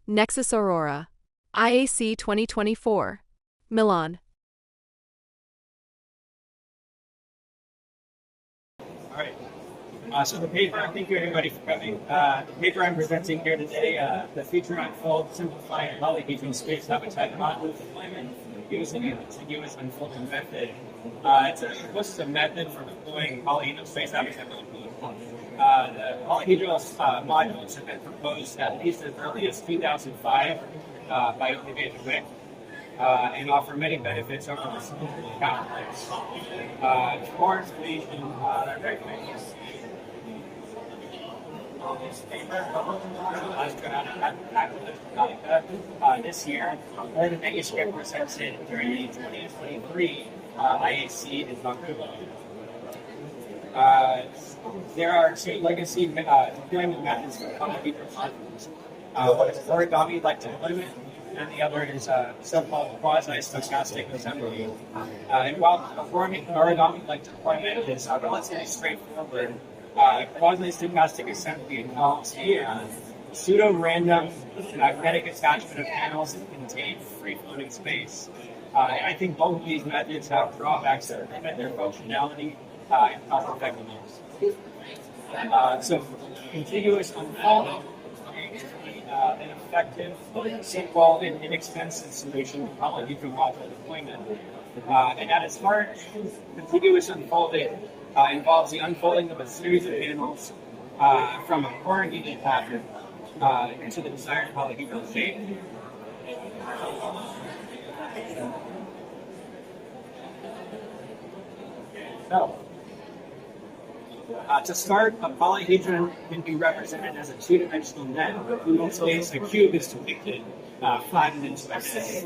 Nexus Aurora. IAC 2024. Milan. All right. So the paper, thank you everybody for coming. The paper I'm presenting here today, the feature unfold, simplified polyhedral space habitat model deployment using a contiguous unfolding method. This is a method for deploying polyhedral space habitat models. The polyhedral modules have been proposed at least as early as 2005 by Olivier Wick. And offer many benefits over the simple complex. More information this paper this year, the manuscript presented during the 2023 IAC in Vancouver. There are two legacy deployment methods for polyhedral modules. One is origami-like deployment, and the other is so-called quasi-stochastic assembly. And while origami-like deployment is relatively straightforward, quasi-stochastic assembly involves a pseudo-random magnetic attachment of panels that contain free-floating space. I think both of these methods have drawbacks that limit their functionality and cost effectiveness. So, contiguous unfolding an effective, simple, and inexpensive solution to polyhedral module deployment. And at its heart, contiguous unfolding involves the unfolding of a series of panels from a corrugated pattern into the desired polyhedral shape. So, to start, a polyhedron can be represented as a two-dimensional net, in which case a cube is depicted flattened into a net.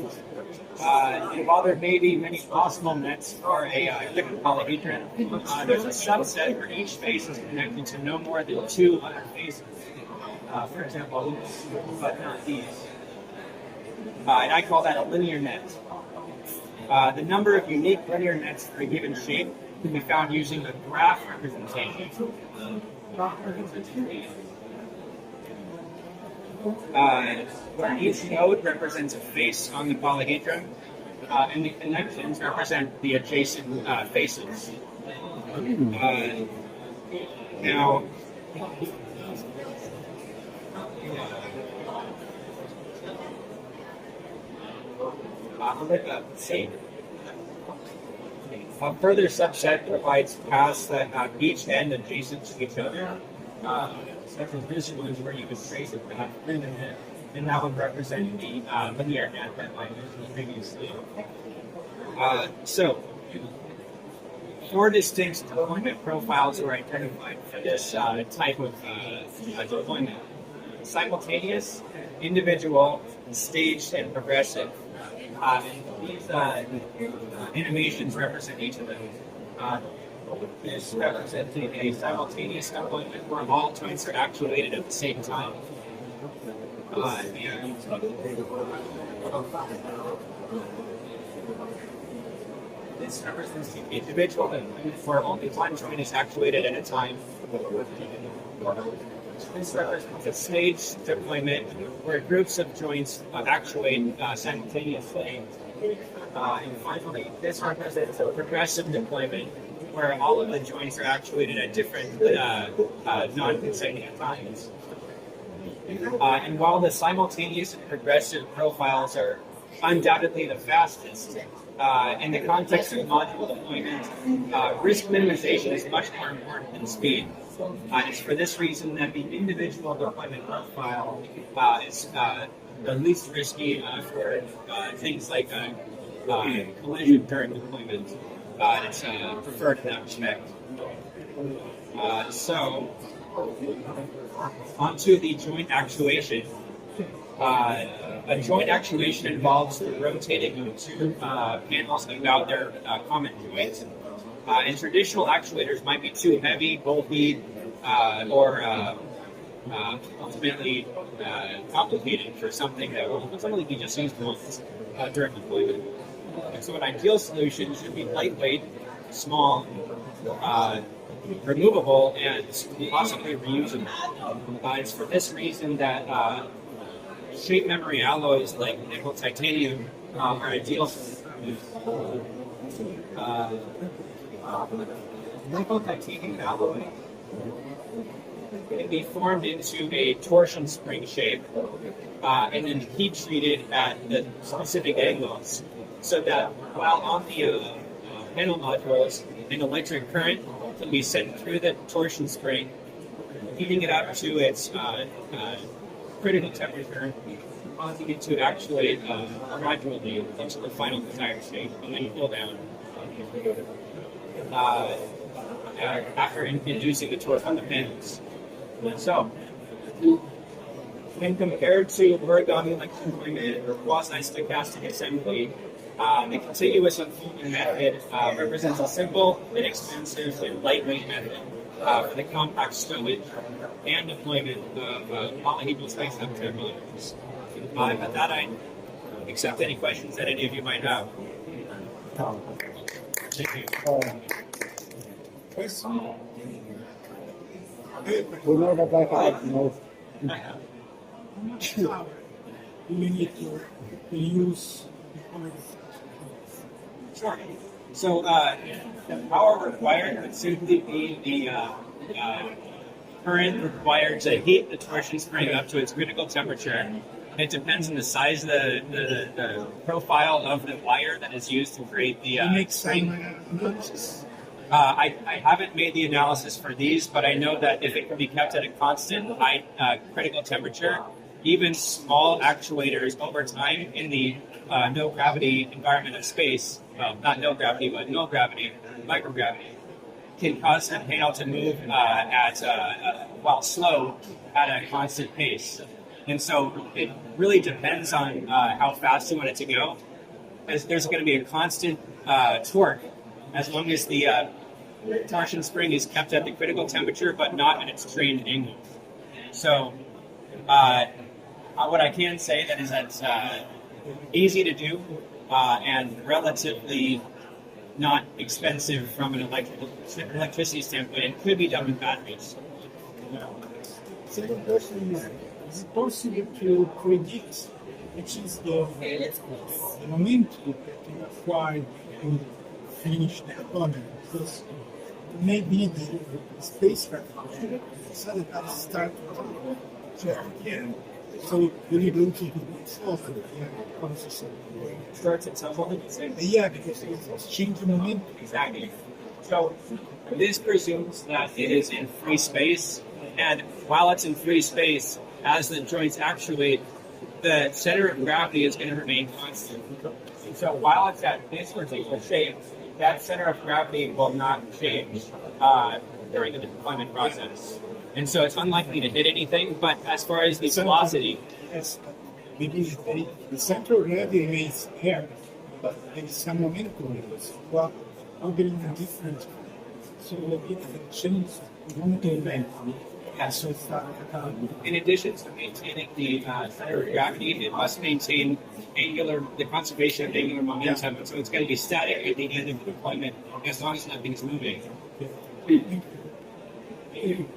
And while there may be many possible nets for a given polyhedron, there's a subset where each face is connected to no more than two other faces. For example, but not these. And I call that a linear net. The number of unique linear nets for a given shape can be found using a graph representation. Where each node represents a face on the polyhedron, and the connections represent the adjacent faces. Now, a further subset provides paths that have each end adjacent to each other, such as this one where you could trace it and that would represent the linear net that I mentioned previously. So, four distinct deployment profiles were identified for this type of deployment: simultaneous, individual, staged, and progressive. These animations represent each of them. This represents a simultaneous deployment where all joints are actuated at the same time. This represents the individual where only one joint is actuated at a time. This represents a staged deployment where groups of joints actuate simultaneously. And finally, this represents a progressive deployment where all of the joints are actuated at different non-consecutive times. And while the simultaneous and progressive profiles are undoubtedly the fastest, in the context of module deployment, risk minimization is much more important than speed. It's for this reason that the individual deployment profile is the least risky for things like collision during deployment. It's preferred in that respect. So, onto the joint actuation. A joint actuation involves the rotating of two panels about their common joints. And traditional actuators might be too heavy, bulky, or ultimately complicated for something that will ultimately be just used once during deployment. And so an ideal solution should be lightweight, small, removable, and possibly reusable. It's for this reason that shape memory alloys like nickel titanium are ideal for nickel titanium alloy can be formed into a torsion spring shape and then heat treated at the specific angles so that while on the panel modules, an electric current can be sent through the torsion spring, heating it up to its critical temperature, causing it to actuate gradually into the final desired shape and then cool down after inducing the torque on the panels. So, when compared to origami like deployment or quasi-stochastic assembly, the contiguous unfoldment method represents a simple, inexpensive, and lightweight method for the compact stowage and deployment of polyhedral space modules. At that, I accept any questions that any of you might have. Thank you. We know that I have no. We need to use. Sure. So the power required would simply be the current required to heat the torsion spring up to its critical temperature. It depends on the size of the profile of the wire that is used to create the spring. I haven't made the analysis for these, but I know that if it can be kept at a constant high critical temperature, even small actuators over time in the no gravity environment of space, well, not no gravity, but no gravity, microgravity, can cause the panel to move while slow at a constant pace. And so it really depends on how fast you want it to go. There's going to be a constant torque as long as the torsion spring is kept at the critical temperature, but not at its trained angle. So what I can say that is that's easy to do and relatively not expensive from an electricity standpoint. It could be done with batteries. Second question is it possible to predict which is the momentum required to finish the deployment? Because maybe the spacecraft suddenly start to check again. So you need to do Starts at some point. yeah, because it's changing momentum. Exactly. So this presumes that it is in free space, and while it's in free space, as the joints actuate, the center of gravity is going to remain constant. And so while it's at this particular shape, that center of gravity will not change during the deployment process. And so it's unlikely to hit anything, but as far as the velocity, yes, maybe the center of gravity remains here, but there is some momentum. Well, I'm getting a different, so maybe it can change the momentum. yeah, so it's in addition to maintaining the center of gravity, it must maintain the conservation of angular momentum. So it's going to be static at the end of the deployment as long as nothing's moving. Thank you.